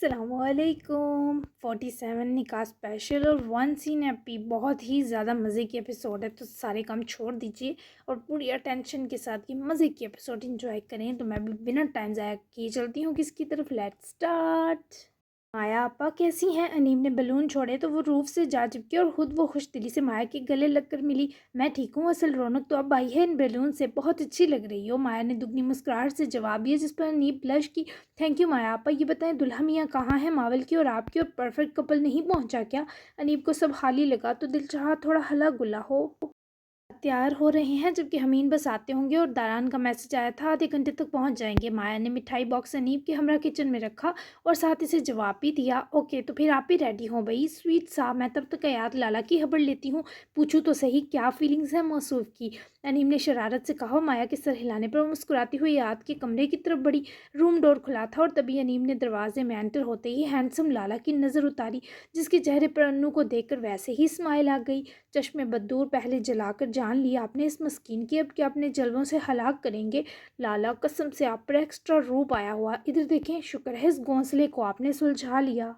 السلام علیکم 47 نکاح اسپیشل اور ون سین ایپی بہت ہی زیادہ مزے کی ایپیسوڈ ہے، تو سارے کام چھوڑ دیجیے اور پوری اٹینشن کے ساتھ یہ مزے کی ایپیسوڈ انجوائے کریں۔ تو میں بھی بنا ٹائم ضائع کیے چلتی ہوں کس کی طرف، لیٹ سٹارٹ۔ مایا آپا کیسی ہیں؟ انیم نے بلون چھوڑے تو وہ روف سے جا چپکی اور خود وہ خوش دلی سے مایا کے گلے لگ کر ملی۔ میں ٹھیک ہوں، اصل رونق تو اب آئی ہے ان بیلون سے، بہت اچھی لگ رہی ہو، مایا نے دگنی مسکراہٹ سے جواب دیا، جس پر انیب بلش کی۔ تھینک یو مایا آپا، یہ بتائیں دلہا میاں کہاں ہیں؟ ماول کی اور آپ کی اور پرفیکٹ کپل نہیں پہنچا کیا؟ انیب کو سب خالی لگا تو دل چاہا تھوڑا ہلا گلا ہو۔ تیار ہو رہے ہیں، جبکہ حمین بس آتے ہوں گے اور داران کا میسج آیا تھا آدھے گھنٹے تک پہنچ جائیں گے۔ مایا نے مٹھائی باکس انیب کے ہمراہ کچن میں رکھا اور ساتھ اسے جواب بھی دیا، اوکے تو پھر آپ بھی ریڈی ہوں بھائی سویٹ سا، میں تب تک حیات لالا کی خبر لیتی ہوں، پوچھوں تو صحیح کیا فیلنگز ہیں موصوف کی؟ انیم نے شرارت سے کہا۔ مایا کے سر ہلانے پر وہ مسکراتی ہوئی حیات کے کمرے کی طرف بڑھی۔ روم ڈور کھلا تھا اور تبھی انیم نے دروازے میں انٹر ہوتے ہی ہینڈسم لالا کی نظر اتاری، جس کے چہرے پر انو کو دیکھ کر ویسے ہی اسمائل آ گئی۔ چشمے بددور پہلے جلا کر جان لیا آپ نے اس مسکین کی، اب کیا اپنے جلووں سے ہلاک کریں گے؟ لالا قسم سے آپ پر ایکسٹرا روپ آیا ہوا، ادھر دیکھیں، شکر ہے اس گونسلے کو آپ نے سلجھا لیا۔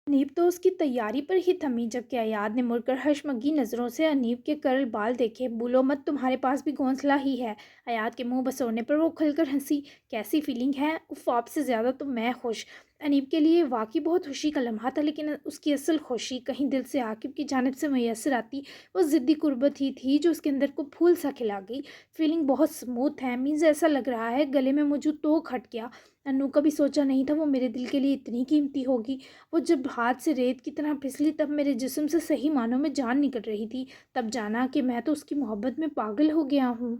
انیب تو اس کی تیاری پر ہی تھمی، جبکہ ایاد نے مڑ کر ہشمگی نظروں سے انیب کے کرل بال دیکھے۔ بولو مت، تمہارے پاس بھی گونسلہ ہی ہے؟ ایاد کے منہ بسوڑنے پر وہ کھل کر ہنسی۔ کیسی فیلنگ ہے؟ اف، آپ سے زیادہ تو میں خوش۔ انیب کے لیے واقعی بہت خوشی کا لمحہ تھا، لیکن اس کی اصل خوشی کہیں دل سے عاقب کی جانب سے میسر آتی، وہ ضدی قربت ہی تھی جو اس کے اندر کو پھول سا کھلا گئی۔ فیلنگ بہت سموتھ ہے، مینز ایسا لگ رہا ہے گلے میں موجود تو کھٹ گیا۔ انو کبھی سوچا نہیں تھا وہ میرے دل کے لیے اتنی قیمتی ہوگی۔ وہ جب ہاتھ سے ریت کی طرح پھسلی تب میرے جسم سے صحیح معنوں میں جان نکل رہی تھی، تب جانا کہ میں تو اس کی محبت میں پاگل ہو گیا ہوں۔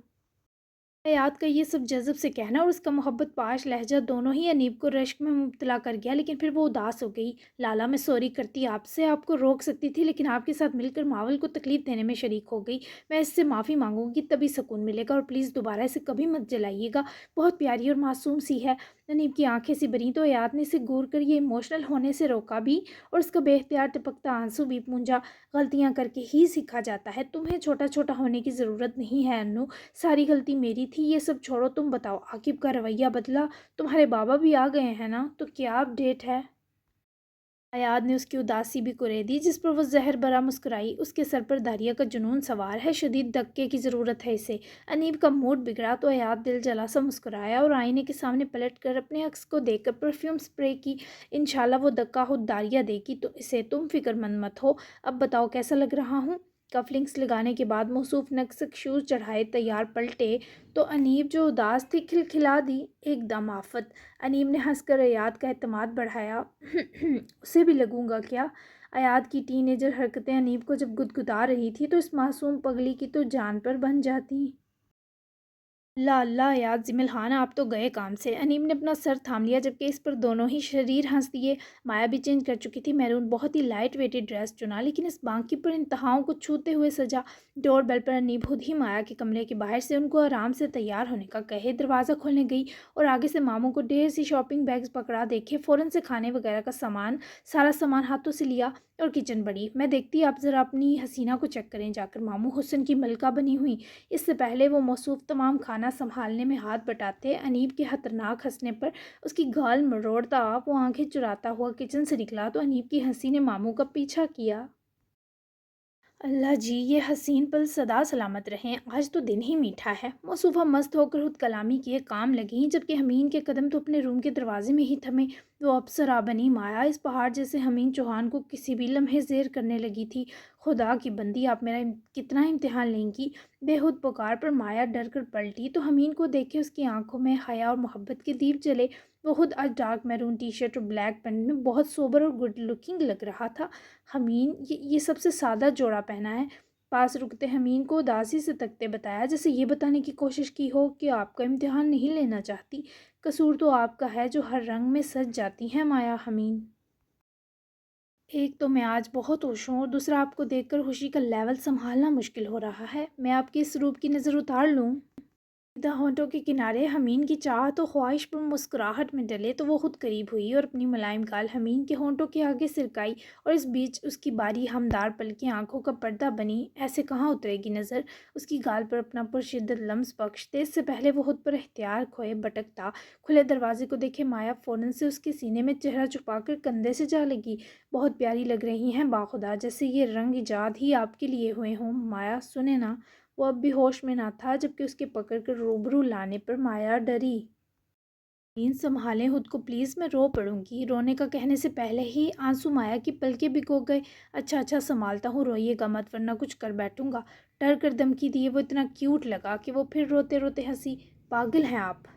حیات کا یہ سب جذب سے کہنا اور اس کا محبت پاش لہجہ دونوں ہی انیب کو رشک میں مبتلا کر گیا، لیکن پھر وہ اداس ہو گئی۔ لالا میں سوری کرتی آپ سے، آپ کو روک سکتی تھی، لیکن آپ کے ساتھ مل کر ماول کو تکلیف دینے میں شریک ہو گئی۔ میں اس سے معافی مانگوں گی تبھی سکون ملے گا، اور پلیز دوبارہ اسے کبھی مت جلائیے گا، بہت پیاری اور معصوم سی ہے۔ انیب کی آنکھیں سی بھریں تو حیات نے اسے گور کر یہ ایموشنل ہونے سے روکا بھی اور اس کا بے اختیار ٹپکتا آنسو بھی پونجا۔ غلطیاں کر کے ہی سیکھا جاتا ہے، تمہیں چھوٹا چھوٹا ہونے کی ضرورت نہیں ہے انو، ساری غلطی میری تھی، یہ سب چھوڑو، تم بتاؤ عاقب کا رویہ بدلا؟ تمہارے بابا بھی آ گئے ہیں نا؟ تو کیا اپڈیٹ ہے؟ ایاد نے اس کی اداسی بھی کرے دی، جس پر وہ زہر برا مسکرائی۔ اس کے سر پر داریا کا جنون سوار ہے، شدید دھکے کی ضرورت ہے اسے۔ انیب کا موڈ بگڑا تو ایاد دل جلا سا مسکرایا اور آئینے کے سامنے پلٹ کر اپنے عکس کو دیکھ کر پرفیوم سپرے کی۔ انشاءاللہ وہ دھکا خود داریا دے گی تو اسے، تم فکر مند مت ہو۔ اب بتاؤ کیسا لگ رہا ہوں؟ کف لنکس لگانے کے بعد موصوف نکسک شوز چڑھائے تیار پلٹے تو انیب جو اداس تھی کھلکھلا دی، ایک دم آفت۔ انیب نے ہنس کر ایاد کا اعتماد بڑھایا۔ اسے بھی لگوں گا کیا؟ ایاد کی ٹین ایجر حرکتیں انیب کو جب گدگدا رہی تھی تو اس معصوم پگلی کی تو جان پر بن جاتی۔ اللہ اللہ ایاد ذمل خان، آپ تو گئے کام سے۔ انیم نے اپنا سر تھام لیا، جبکہ اس پر دونوں ہی شریر ہنس دیے۔ مایا بھی چینج کر چکی تھی، میرون بہت ہی لائٹ ویٹڈ ڈریس چنا، لیکن اس بانکی پر انتہاؤں کو چھوتے ہوئے سجا۔ ڈور بیل پر انیب خود ہی مایا کے کمرے کے باہر سے ان کو آرام سے تیار ہونے کا کہے دروازہ کھولنے گئی اور آگے سے ماموں کو ڈھیر سی شاپنگ بیگز پکڑا دیکھے فوراً سے کھانے وغیرہ کا سارا سامان ہاتھوں سے لیا اور کچن بڑھی۔ میں دیکھتی آپ ذرا اپنی حسینہ کو چیک کریں جا کر، ماموں حسن کی ملکہ بنی ہوئی۔ اس سے پہلے وہ موصوف تمام کھانا سنبھالنے میں ہاتھ بٹاتے، انیب کے خطرناک ہنسنے پر اس کی گال مروڑتا وہ آنکھیں چراتا ہوا کچن سے نکلا تو انیب کی ہنسی نے ماموں کا پیچھا کیا۔ اللہ جی، یہ حسین پل سدا سلامت رہیں، آج تو دن ہی میٹھا ہے۔ موصوفہ مست ہو کر خود کلامی کیے کام لگیں، جبکہ حمین کے قدم تو اپنے روم کے دروازے میں ہی تھمے۔ وہ اپسرا بنی مایا اس پہاڑ جیسے حمین چوہان کو کسی بھی لمحے زیر کرنے لگی تھی۔ خدا کی بندی، آپ میرا کتنا امتحان لیں گی؟ بے خود پکار پر مایا ڈر کر پلٹی تو حمین کو دیکھ کے اس کی آنکھوں میں حیا اور محبت کے دیپ جلے۔ وہ خود آج ڈارک میرون ٹی شرٹ اور بلیک پینٹ میں بہت سوبر اور گڈ لکنگ لگ رہا تھا۔ حمین، یہ سب سے سادہ جوڑا پہنا ہے۔ پاس رکتے حمین کو اداسی سے تکتے بتایا، جیسے یہ بتانے کی کوشش کی ہو کہ آپ کا امتحان نہیں لینا چاہتی۔ قصور تو آپ کا ہے جو ہر رنگ میں سج جاتی ہیں مایا۔ حمین، ایک تو میں آج بہت خوش ہوں اور دوسرا آپ کو دیکھ کر خوشی کا لیول سنبھالنا مشکل ہو رہا ہے۔ میں آپ کے اس روپ کی نظر اتار لوں؟ ہونٹوں کے کنارے حمین کی چاہت و خواہش پر مسکراہٹ میں ڈلے تو وہ خود قریب ہوئی اور اپنی ملائم گال حمین کے ہونٹوں کے آگے سرکائی، اور اس بیچ اس کی باری ہمدار پلکیں آنکھوں کا پردہ بنی۔ ایسے کہاں اترے گی نظر اس کی گال پر اپنا پرشدت لمس بخشتے، اس سے پہلے وہ خود پر اختیار کھوئے بھٹکتا۔ کھلے دروازے کو دیکھے مایا فوراً سے اس کے سینے میں چہرہ چھپا کر کندھے سے جا لگی۔ بہت پیاری لگ رہی ہیں باخدا، جیسے یہ رنگ ایجاد ہی آپ کے لیے ہوئے ہوں۔ مایا سنے نا، وہ اب بھی ہوش میں نہ تھا، جبکہ اس کے پکڑ کر روبرو لانے پر مایا ڈری۔ سنبھالیں خود کو پلیز، میں رو پڑوں گی۔ رونے کا کہنے سے پہلے ہی آنسو مایا کی پلکیں بھگو گئے۔ اچھا سنبھالتا ہوں، روئیے گا مت ورنہ کچھ کر بیٹھوں گا۔ ڈر کر دھمکی دیے وہ اتنا کیوٹ لگا کہ وہ پھر روتے روتے ہنسی۔ پاگل ہیں آپ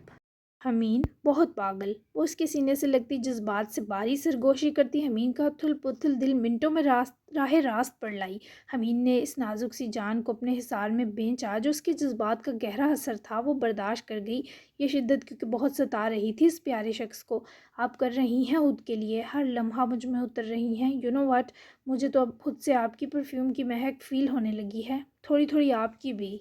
حمین، بہت پاگل۔ وہ اس کے سینے سے لگتی جذبات سے باری سرگوشی کرتی حمین کا اتھل پتھل دل منٹوں میں راہ راست پر لائی۔ حمین نے اس نازک سی جان کو اپنے حصار میں بھینچا جو اس کے جذبات کا گہرا اثر تھا۔ وہ برداشت کر گئی یہ شدت، کیونکہ بہت ستا رہی تھی اس پیارے شخص کو۔ آپ کر رہی ہیں خود کے لیے، ہر لمحہ مجھ میں اتر رہی ہیں۔ یو نو واٹ، مجھے تو اب خود سے آپ کی پرفیوم کی مہک فیل ہونے لگی ہے، تھوڑی تھوڑی آپ کی بھی۔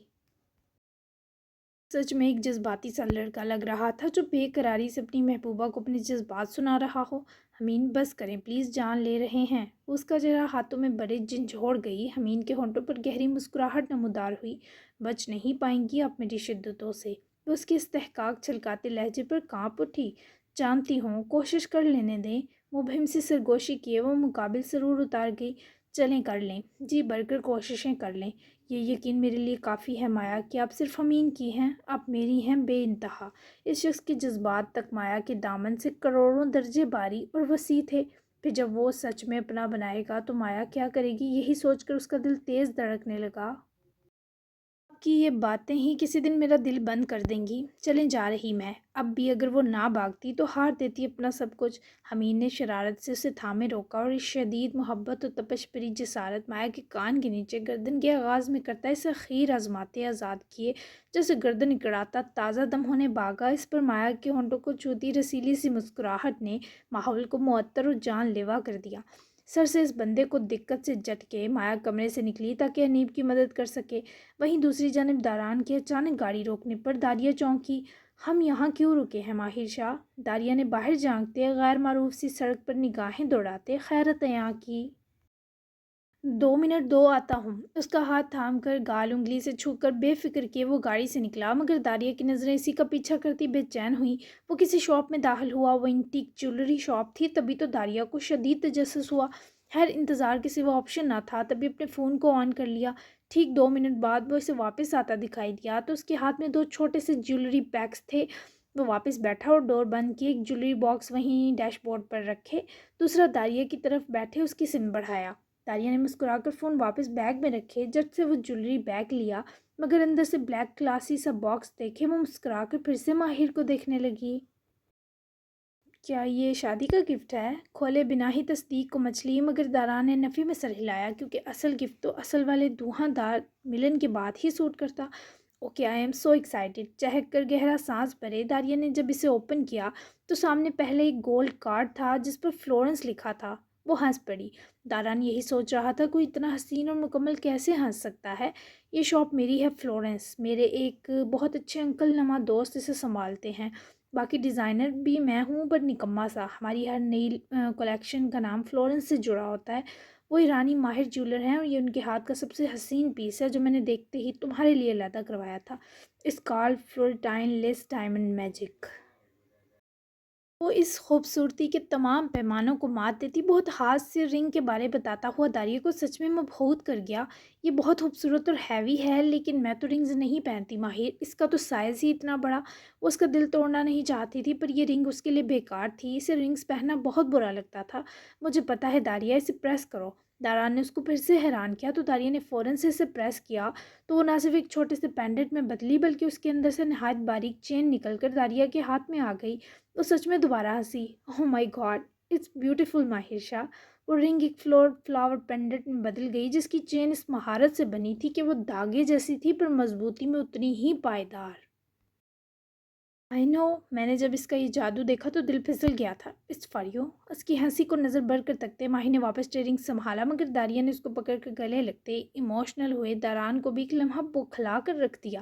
سچ میں ایک جذباتی سا لڑکا لگ رہا تھا جو بے قراری سے اپنی محبوبہ کو اپنے جذبات سنا رہا ہو۔ حمین بس کریں پلیز، جان لے رہے ہیں۔ اس کا چہرہ ہاتھوں میں بڑے جھنجھوڑ گئی۔ حمین کے ہونٹوں پر گہری مسکراہٹ نمودار ہوئی۔ بچ نہیں پائیں گی آپ میری شدتوں سے۔ وہ اس کے استحقاق چھلکاتے لہجے پر کانپ اٹھی۔ جانتی ہوں، کوشش کر لینے دیں۔ مبہم سی سرگوشی کیے وہ مقابل سرور اتار گئی۔ چلیں کر لیں، جی بڑھ کر کوششیں کر لیں۔ یہ یقین میرے لیے کافی ہے مایا کہ آپ صرف حمین کی ہیں، آپ میری ہیں بے انتہا۔ اس شخص کے جذبات تک مایا کے دامن سے کروڑوں درجے باری اور وسیع تھے۔ پھر جب وہ سچ میں اپنا بنائے گا تو مایا کیا کرے گی، یہی سوچ کر اس کا دل تیز دھڑکنے لگا۔ آپ کی یہ باتیں ہی کسی دن میرا دل بند کر دیں گی۔ چلیں جا رہی میں، اب بھی اگر وہ نہ بھاگتی تو ہار دیتی اپنا سب کچھ۔ حمید نے شرارت سے اسے تھامے روکا اور اس شدید محبت و تپش بھری جسارت مایا کے کان کے نیچے گردن کے آغاز میں کرتا اسے خیر آزماتے آزاد کیے۔ جیسے گردن اکڑاتا تازہ دم ہونے بھاگا، اس پر مایا کے ہونٹوں کو چھوتی رسیلی سی مسکراہٹ نے ماحول کو معطر و جان لیوا کر دیا۔ سر سے اس بندے کو دقت سے جھٹکے مایا کمرے سے نکلی تاکہ انیب کی مدد کر سکے۔ وہیں دوسری جانب داران کے اچانک گاڑی روکنے پر داریہ چونکی۔ ہم یہاں کیوں رکے ہیں ماہر شاہ؟ داریہ نے باہر جھانکتے غیر معروف سی سڑک پر نگاہیں دوڑاتے خیرت یہاں کی۔ 2 منٹ دو، آتا ہوں۔ اس کا ہاتھ تھام کر گال انگلی سے چھو کر بے فکر کیے وہ گاڑی سے نکلا، مگر داریہ کی نظریں اسی کا پیچھا کرتی بے چین ہوئیں۔ وہ کسی شاپ میں داخل ہوا، وہ انٹیک جیولری شاپ تھی۔ تبھی تو داریہ کو شدید تجسس ہوا۔ خیر انتظار کے سوا آپشن نہ تھا، تبھی اپنے فون کو آن کر لیا۔ ٹھیک 2 منٹ بعد وہ اسے واپس آتا دکھائی دیا تو اس کے ہاتھ میں 2 چھوٹے سے جیولری بیگس تھے۔ وہ واپس بیٹھا اور ڈور بند کی، ایک جیولری باکس وہیں ڈیش بورڈ پر رکھے، دوسرا داریہ کی طرف بیٹھے اس کی سم بڑھایا۔ داریہ نے مسکرا کر فون واپس بیگ میں رکھے، جٹ سے وہ جیولری بیگ لیا، مگر اندر سے بلیک کلاسی سا باکس دیکھے وہ مسکرا کر پھر سے ماہر کو دیکھنے لگی۔ کیا یہ شادی کا گفٹ ہے؟ کھولے بنا ہی تصدیق کو مچلی، مگر داران نے نفی میں سر ہلایا، کیونکہ اصل گفٹ تو اصل والے دھواں دار ملن کے بعد ہی سوٹ کرتا۔ Okay, I am so excited. چہک کر گہرا سانس بھرے داریہ نے جب اسے اوپن کیا تو سامنے پہلے ایک گولڈ کارڈ تھا جس پر فلورنس لکھا تھا۔ وہ ہنس پڑی۔ داران یہی سوچ رہا تھا کوئی اتنا حسین اور مکمل کیسے ہنس سکتا ہے۔ یہ شاپ میری ہے فلورنس، میرے ایک بہت اچھے انکل نما دوست اسے سنبھالتے ہیں، باقی ڈیزائنر بھی میں ہوں، پر نکما سا۔ ہماری ہر نئی کلیکشن کا نام فلورنس سے جڑا ہوتا ہے۔ وہ ایرانی ماہر جیولر ہیں اور یہ ان کے ہاتھ کا سب سے حسین پیس ہے جو میں نے دیکھتے ہی تمہارے لیے علیحدہ کروایا تھا، اسکال فلورنٹائن لیس ڈائمنڈ میجک۔ وہ اس خوبصورتی کے تمام پیمانوں کو مات دیتی بہت خاص سے رنگ کے بارے بتاتا ہوا داریہ کو سچ میں مبہوت کر گیا۔ یہ بہت خوبصورت اور ہیوی ہے، لیکن میں تو رنگز نہیں پہنتی ماہر، اس کا تو سائز ہی اتنا بڑا۔ وہ اس کا دل توڑنا نہیں چاہتی تھی، پر یہ رنگ اس کے لیے بیکار تھی، اسے رنگز پہننا بہت برا لگتا تھا۔ مجھے پتہ ہے داریہ، اسے پریس کرو۔ داران نے اس کو پھر سے حیران کیا تو داریہ نے فوراً سے اسے پریس کیا تو وہ نہ صرف ایک چھوٹے سے پینڈنٹ میں بدلی، بلکہ اس کے اندر سے نہایت باریک چین نکل کر داریہ کے ہاتھ میں آ گئی۔ وہ سچ میں دوبارہ ہنسی۔ اوہ مائی گاڈ، اٹس بیوٹیفل ماہر شاہ۔ وہ رنگ ایک فلاور پینڈنٹ میں بدل گئی جس کی چین اس مہارت سے بنی تھی کہ وہ دھاگے جیسی تھی پر مضبوطی میں اتنی ہی پائیدار۔ آئی نو، میں نے جب اس کا یہ جادو دیکھا تو دل پھسل گیا تھا۔ It's for you. اس کی ہنسی کو نظر بھر کر تکتے ماہی نے واپس اسٹیئرنگ سنبھالا، مگر داریہ نے اس کو پکڑ کر گلے لگتے ایموشنل ہوئے داران کو بھی ایک لمحہ بوکھلا کر رکھ دیا۔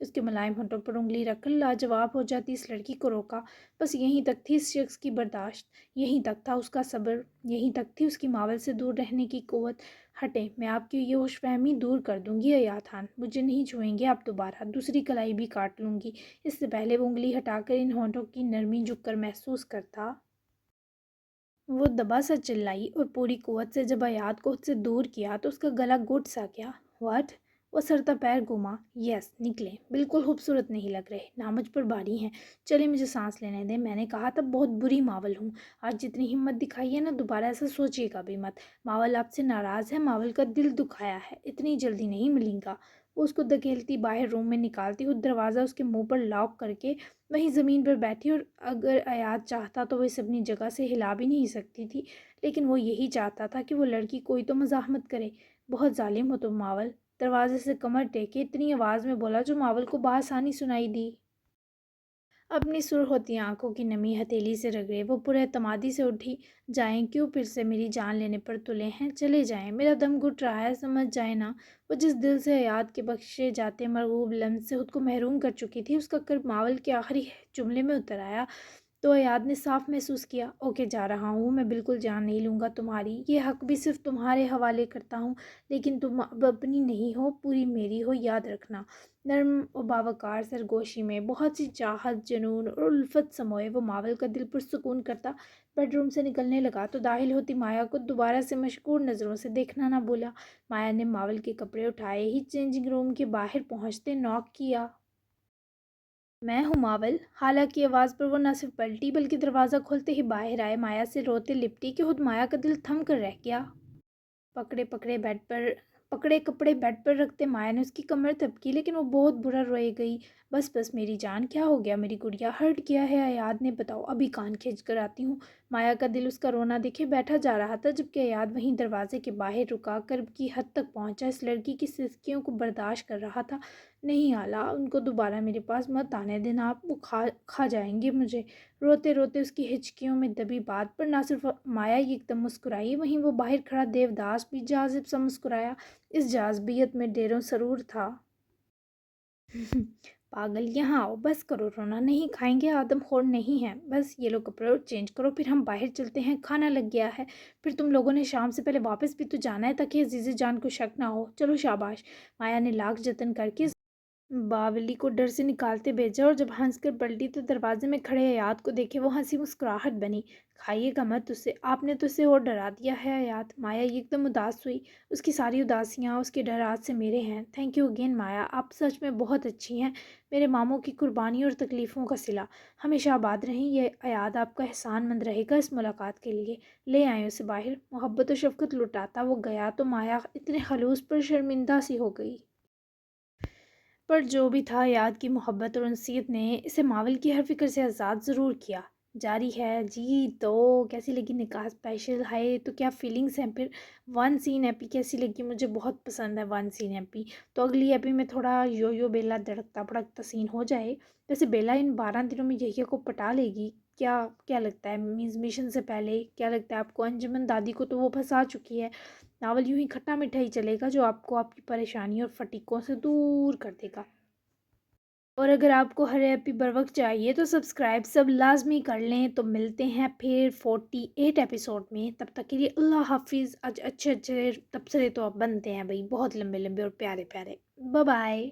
اس کے ملائم ہونٹوں پر انگلی رکھ کر لاجواب ہو جاتی اس لڑکی کو روکا۔ بس یہیں تک تھی اس شخص کی برداشت، یہیں تک تھا اس کا صبر، یہیں تک تھی اس کی ماول سے دور رہنے کی قوت۔ ہٹیں، میں آپ کی یہ ہوش فہمی دور کر دوں گی ایاد خان، مجھے نہیں چھوئیں گے آپ دوبارہ، دوسری کلائی بھی کاٹ لوں گی۔ اس سے پہلے وہ انگلی ہٹا کر ان ہونٹوں کی نرمی جھک کر محسوس کرتا، وہ دبا سا چلائی اور پوری قوت سے جب ایاد کو خود سے دور کیا تو اس کا گلا گھٹ سا گیا۔ واٹ؟ وہ سرتا پیر گھوما۔ یس، نکلیں، بالکل خوبصورت نہیں لگ رہے، نامج پر بھاری ہیں، چلے مجھے سانس لینے دیں، میں نے کہا تھا بہت بری ماول ہوں، آج جتنی ہمت دکھائی ہے نا دوبارہ ایسا سوچیے گا بھی مت، ماول آپ سے ناراض ہے، ماول کا دل دکھایا ہے، اتنی جلدی نہیں ملیں گا۔ وہ اس کو دھکیلتی باہر روم میں نکالتی ہوئی دروازہ اس کے منہ پر لاک کر کے وہیں زمین پر بیٹھی، اور اگر ایاد چاہتا تو وہ اسے اپنی جگہ سے ہلا بھی نہیں سکتی تھی، لیکن وہ یہی چاہتا تھا کہ وہ لڑکی کوئی تو مزاحمت کرے۔ بہت ظالم ہو تم ماول، دروازے سے کمر ٹیکے اتنی آواز میں بولا جو ماول کو بآسانی سنائی دی۔ اپنی سر ہوتی آنکھوں کی نمی ہتھیلی سے رگڑے وہ پر اعتمادی سے اٹھی۔ جائیں، کیوں پھر سے میری جان لینے پر تلے ہیں؟ چلے جائیں، میرا دم گھٹ رہا ہے، سمجھ جائیں نا۔ وہ جس دل سے ایاد کے بخشے جاتے مرغوب لمس سے خود کو محروم کر چکی تھی، اس کا قلب ماول کے آخری جملے میں اتر آیا تو ایاد نے صاف محسوس کیا، اوکے جا رہا ہوں، میں بالکل جان نہیں لوں گا تمہاری، یہ حق بھی صرف تمہارے حوالے کرتا ہوں، لیکن تم اب اپنی نہیں ہو، پوری میری ہو، یاد رکھنا۔ نرم و باوقار سرگوشی میں بہت سی چاہت، جنون اور الفت سموئے وہ ماول کا دل پرسکون کرتا بیڈ روم سے نکلنے لگا تو داخل ہوتی مایا کو دوبارہ سے مشکور نظروں سے دیکھنا نہ بھولا۔ مایا نے ماول کے کپڑے اٹھائے ہی چینجنگ روم کے باہر پہنچتے نوک کیا۔ میں ہوں ماول۔ حالانکہ آواز پر وہ نہ صرف پلٹی بلکہ دروازہ کھولتے ہی باہر آئے، مایا سے روتے لپٹی کہ خود مایا کا دل تھم کر رہ گیا۔ پکڑے کپڑے بیڈ پر رکھتے مایا نے اس کی کمر تھپکی، لیکن وہ بہت برا روئے گئی۔ بس بس میری جان، کیا ہو گیا میری گڑیا؟ ہرٹ کیا ہے ایاد نے؟ بتاؤ، ابھی کان کھینچ کر آتی ہوں۔ مایا کا دل اس کا رونا دیکھے بیٹھا جا رہا تھا، جبکہ ایاد وہیں دروازے کے باہر رکا کرب کی حد تک پہنچا اس لڑکی کی سسکیوں کو برداشت کر رہا تھا۔ نہیں آلا، ان کو دوبارہ میرے پاس مت آنے دینا آپ، وہ کھا جائیں گے مجھے۔ روتے روتے اس کی ہچکیوں میں دبی بات پر نہ صرف مایا ایک دم مسکرائی، وہیں وہ باہر کھڑا دیوداس بھی جاذب سا مسکرایا۔ اس جاذبیت میں ڈیروں سرور تھا۔ پاگل، یہاں آؤ، بس کرو رونا، نہیں کھائیں گے، آدم خور نہیں ہیں، بس یہ لو کپڑے اور چینج کرو، پھر ہم باہر چلتے ہیں، کھانا لگ گیا ہے، پھر تم لوگوں نے شام سے پہلے واپس بھی تو جانا ہے تاکہ عزیز جان کو شک نہ ہو، چلو شاباش۔ مایا نے لاکھ جتن کر کے باولی کو ڈر سے نکالتے بھیجا، اور جب ہنس کر پلٹی تو دروازے میں کھڑے ایاد کو دیکھے وہ ہنسی مسکراہٹ بنی۔ کھائیے گا مت اسے، آپ نے تو اسے اور ڈرا دیا ہے ایاد۔ مایا ایک دم اداس ہوئی، اس کی ساری اداسیاں اس کے ڈرات سے میرے ہیں۔ تھینک یو اگین مایا، آپ سچ میں بہت اچھی ہیں، میرے ماموں کی قربانی اور تکلیفوں کا صلہ، ہمیشہ آباد رہیں، یہ ایاد آپ کا احسان مند رہے گا اس ملاقات کے لیے۔ لے آئیں اسے باہر۔ محبت و شفقت لٹاتا وہ گیا تو مایا اتنے خلوص پر شرمندہ سی ہو گئی۔ پر جو بھی تھا، ایاد کی محبت اور انسیت نے اسے ماول کی ہر فکر سے آزاد ضرور کیا۔ جاری ہے جی تو کیسی لگی نکاح اسپیشل؟ ہائے تو کیا فیلنگس ہیں پھر؟ ون سین ایپی کیسی لگی؟ مجھے بہت پسند ہے ون سین ایپی، تو اگلی ایپی میں تھوڑا یو بیلا دھڑکتا بھڑکتا سین ہو جائے۔ ویسے بیلا ان 12 دنوں میں یحییٰ کو پٹا لے گی کیا لگتا ہے؟ میز مشن سے پہلے کیا لگتا ہے آپ کو؟ انجمن دادی کو تو وہ پھنسا چکی ہے۔ ناول یوں ہی کھٹا میٹھا ہی چلے گا جو آپ کو آپ کی پریشانی اور فٹیکوں سے دور کر دے گا۔ اور اگر آپ کو ہر ایپی بر وقت چاہیے تو سبسکرائب سب لازمی کر لیں۔ تو ملتے ہیں پھر 48 ایپیسوڈ میں، تب تک کے لیے اللہ حافظ۔ اچھے تبصرے تو اب بنتے ہیں بھائی، بہت لمبے لمبے اور پیارے پیارے۔ Bye bye.